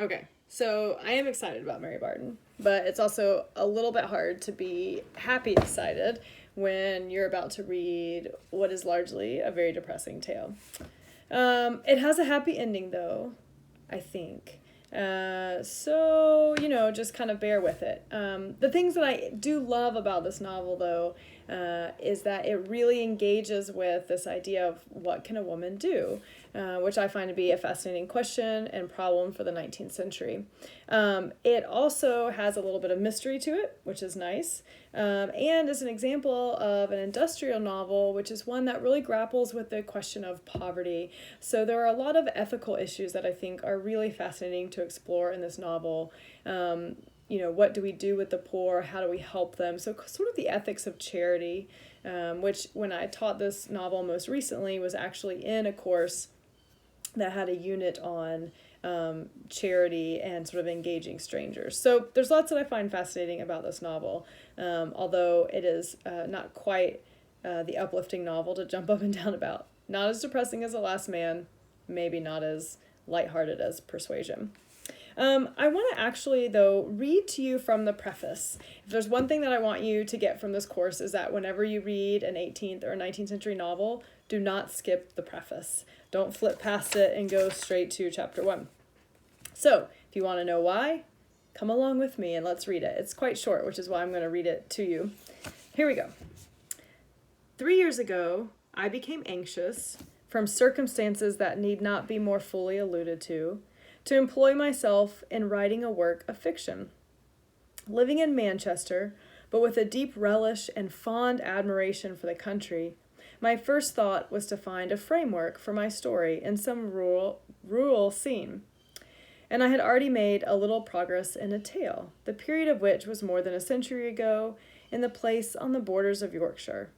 Okay, so I am excited about Mary Barton, but it's also a little bit hard to be happy excited when you're about to read what is largely a very depressing tale. It has a happy ending, though, I think. So, just kind of bear with it. The things that I do love about this novel, though, is that it really engages with this idea of what can a woman do, which I find to be a fascinating question and problem for the 19th century. It also has a little bit of mystery to it, which is nice, and is an example of an industrial novel, which is one that really grapples with the question of poverty. So there are a lot of ethical issues that I think are really fascinating to explore in this novel. What do we do with the poor? How do we help them? So sort of the ethics of charity, which when I taught this novel most recently was actually in a course that had a unit on charity and sort of engaging strangers. So there's lots that I find fascinating about this novel, although it is not quite the uplifting novel to jump up and down about. Not as depressing as The Last Man, maybe not as lighthearted as Persuasion. I want to actually, though, read to you from the preface. If there's one thing that I want you to get from this course is that whenever you read an 18th or 19th century novel, do not skip the preface. Don't flip past it and go straight to chapter 1. So, if you want to know why, come along with me and let's read it. It's quite short, which is why I'm going to read it to you. Here we go. 3 years ago, I became anxious, from circumstances that need not be more fully alluded to employ myself in writing a work of fiction. Living in Manchester, but with a deep relish and fond admiration for the country, my first thought was to find a framework for my story in some rural scene. And I had already made a little progress in a tale, the period of which was more than a century ago, in the place on the borders of Yorkshire.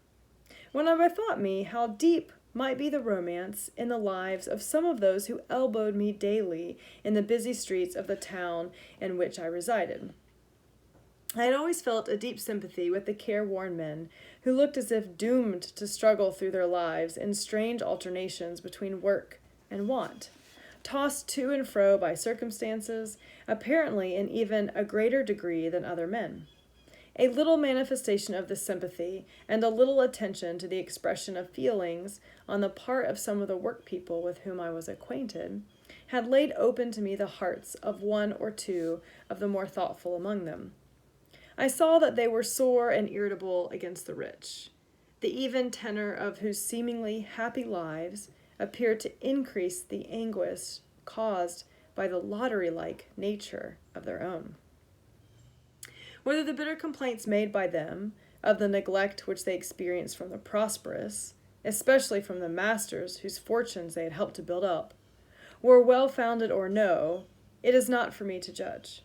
When I bethought me how deep might be the romance in the lives of some of those who elbowed me daily in the busy streets of the town in which I resided. I had always felt a deep sympathy with the careworn men who looked as if doomed to struggle through their lives in strange alternations between work and want, tossed to and fro by circumstances, apparently in even a greater degree than other men. A little manifestation of this sympathy and a little attention to the expression of feelings on the part of some of the work people with whom I was acquainted had laid open to me the hearts of one or two of the more thoughtful among them. I saw that they were sore and irritable against the rich, the even tenor of whose seemingly happy lives appeared to increase the anguish caused by the lottery-like nature of their own. Whether the bitter complaints made by them of the neglect which they experienced from the prosperous, especially from the masters whose fortunes they had helped to build up, were well-founded or no, it is not for me to judge.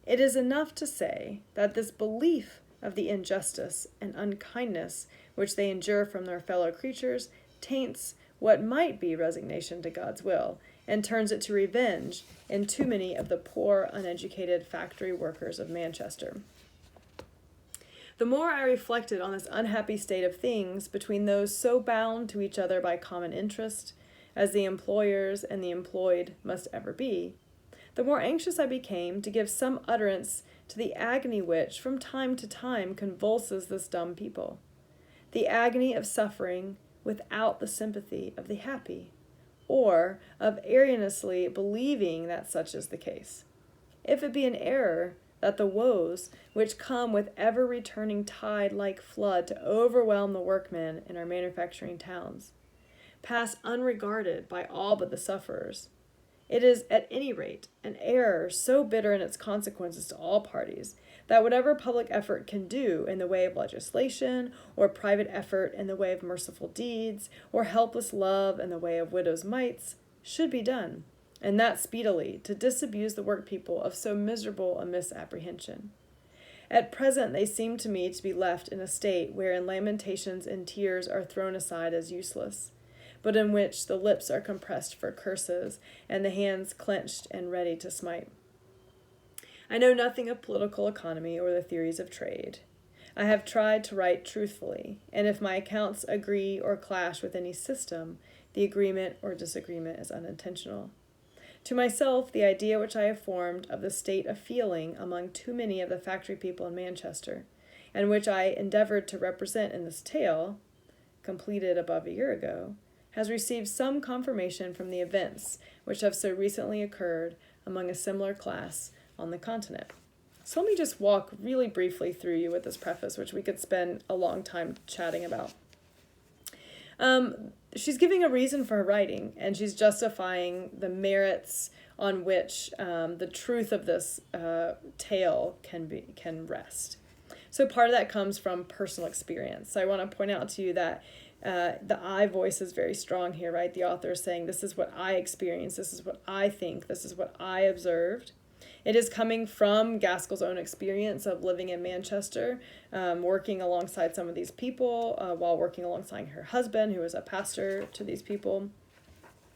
It is enough to say that this belief of the injustice and unkindness which they endure from their fellow creatures taints what might be resignation to God's will, and turns it to revenge in too many of the poor, uneducated factory workers of Manchester. The more I reflected on this unhappy state of things between those so bound to each other by common interest, as the employers and the employed must ever be, the more anxious I became to give some utterance to the agony which, from time to time, convulses this dumb people, the agony of suffering without the sympathy of the happy, or of erroneously believing that such is the case. If it be an error that the woes which come with ever-returning tide like flood to overwhelm the workmen in our manufacturing towns pass unregarded by all but the sufferers, it is at any rate an error so bitter in its consequences to all parties that whatever public effort can do in the way of legislation, or private effort in the way of merciful deeds, or helpless love in the way of widows' mites, should be done, and that speedily, to disabuse the workpeople of so miserable a misapprehension. At present they seem to me to be left in a state wherein lamentations and tears are thrown aside as useless, but in which the lips are compressed for curses, and the hands clenched and ready to smite. I know nothing of political economy or the theories of trade. I have tried to write truthfully, and if my accounts agree or clash with any system, the agreement or disagreement is unintentional. To myself, the idea which I have formed of the state of feeling among too many of the factory people in Manchester, and which I endeavored to represent in this tale, completed above a year ago, has received some confirmation from the events which have so recently occurred among a similar class on the continent. So let me just walk really briefly through you with this preface, which we could spend a long time chatting about. She's giving a reason for her writing, and she's justifying the merits on which the truth of this tale can rest. So part of that comes from personal experience. So I want to point out to you that the I voice is very strong here, right? The author is saying, this is what I experienced, this is what I think, this is what I observed. It is coming from Gaskell's own experience of living in Manchester, working alongside some of these people, while working alongside her husband, who was a pastor to these people.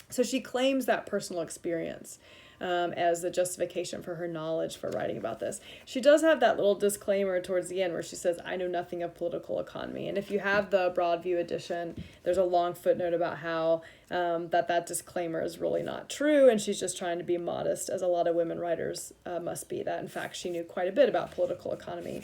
So she claims that personal experience as the justification for her knowledge for writing about this. She does have that little disclaimer towards the end where she says, I know nothing of political economy. And if you have the Broadview edition, there's a long footnote about how that disclaimer is really not true, and she's just trying to be modest, as a lot of women writers must be, that in fact she knew quite a bit about political economy.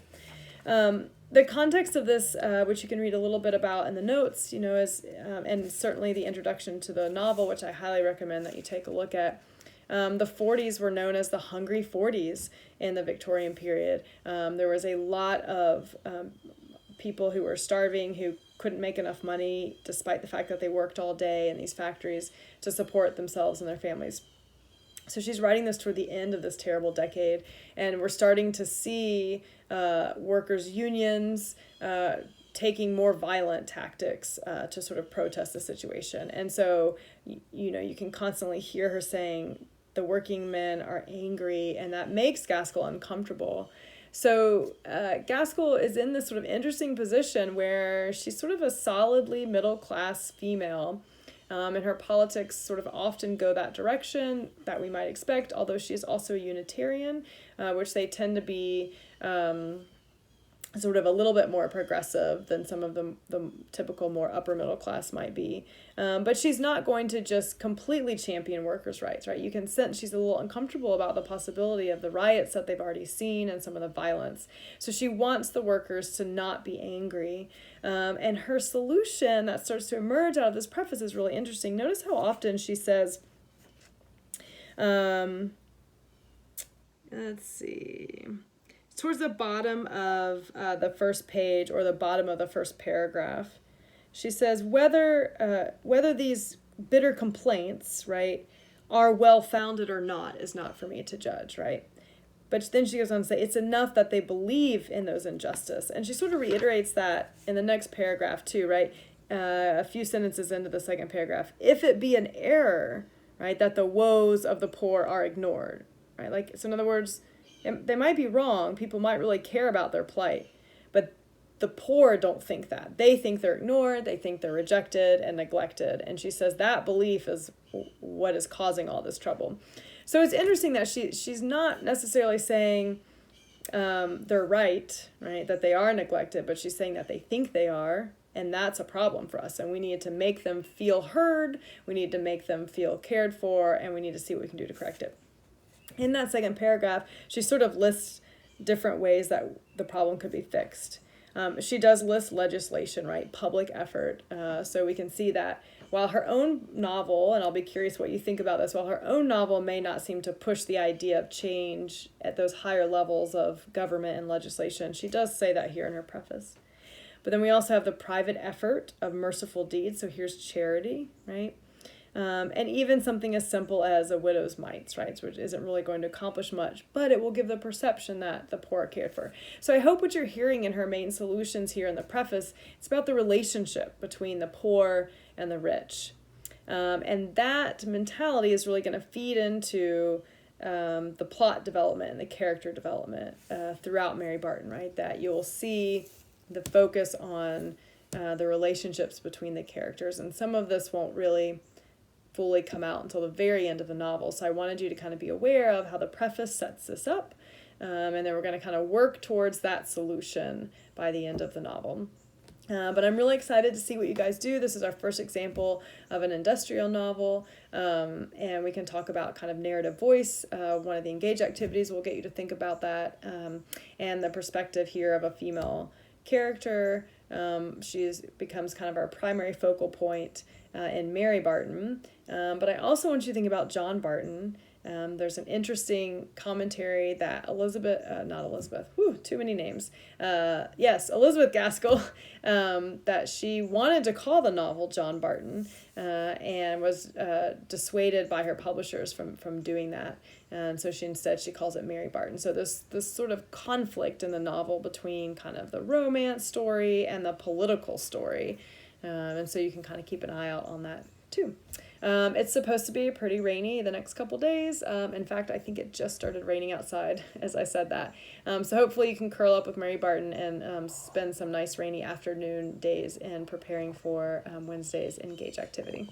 The context of this, which you can read a little bit about in the notes, is and certainly the introduction to the novel, which I highly recommend that you take a look at. The 40s were known as the Hungry 40s in the Victorian period. There was a lot of people who were starving, who couldn't make enough money, despite the fact that they worked all day in these factories to support themselves and their families. So she's writing this toward the end of this terrible decade, and we're starting to see workers' unions taking more violent tactics to sort of protest the situation. And so, you can constantly hear her saying, the working men are angry, and that makes Gaskell uncomfortable. So Gaskell is in this sort of interesting position where she's sort of a solidly middle-class female, and her politics sort of often go that direction that we might expect, although she's also a Unitarian, which they tend to be sort of a little bit more progressive than some of the typical more upper middle class might be. But she's not going to just completely champion workers' rights, right? You can sense she's a little uncomfortable about the possibility of the riots that they've already seen and some of the violence. So she wants the workers to not be angry. And her solution that starts to emerge out of this preface is really interesting. Notice how often she says, let's see, towards the bottom of the first page, or the bottom of the first paragraph, she says, whether these bitter complaints, right, are well-founded or not is not for me to judge, right? But then she goes on to say, it's enough that they believe in those injustice. And she sort of reiterates that in the next paragraph too, right? A few sentences into the second paragraph. If it be an error, right, that the woes of the poor are ignored, right? Like, so in other words, they might be wrong. People might really care about their plight, but the poor don't think that. They think they're ignored. They think they're rejected and neglected. And she says that belief is what is causing all this trouble. So it's interesting that she's not necessarily saying they're right, that they are neglected, but she's saying that they think they are, and that's a problem for us. And we need to make them feel heard. We need to make them feel cared for, and we need to see what we can do to correct it. In that second paragraph, she sort of lists different ways that the problem could be fixed. She does list legislation, right? Public effort. So we can see that while her own novel, and I'll be curious what you think about this, while her own novel may not seem to push the idea of change at those higher levels of government and legislation, she does say that here in her preface. But then we also have the private effort of merciful deeds. So here's charity, right? And even something as simple as a widow's mites, right, which isn't really going to accomplish much, but it will give the perception that the poor are cared for. So I hope what you're hearing in her main solutions here in the preface, it's about the relationship between the poor and the rich. And that mentality is really going to feed into the plot development and the character development throughout Mary Barton, right, that you'll see the focus on the relationships between the characters. And some of this won't really fully come out until the very end of the novel. So I wanted you to kind of be aware of how the preface sets this up. And then we're going to kind of work towards that solution by the end of the novel. But I'm really excited to see what you guys do. This is our first example of an industrial novel, and we can talk about kind of narrative voice. One of the engage activities will get you to think about that, and the perspective here of a female character. She becomes kind of our primary focal point in Mary Barton. But I also want you to think about John Barton. There's an interesting commentary that too many names. Elizabeth Gaskell, that she wanted to call the novel John Barton, and was dissuaded by her publishers from doing that. And so she calls it Mary Barton. So this sort of conflict in the novel between kind of the romance story and the political story. And so you can kind of keep an eye out on that too. It's supposed to be pretty rainy the next couple days. In fact, I think it just started raining outside as I said that. So hopefully you can curl up with Mary Barton and spend some nice rainy afternoon days in preparing for Wednesday's Engage activity.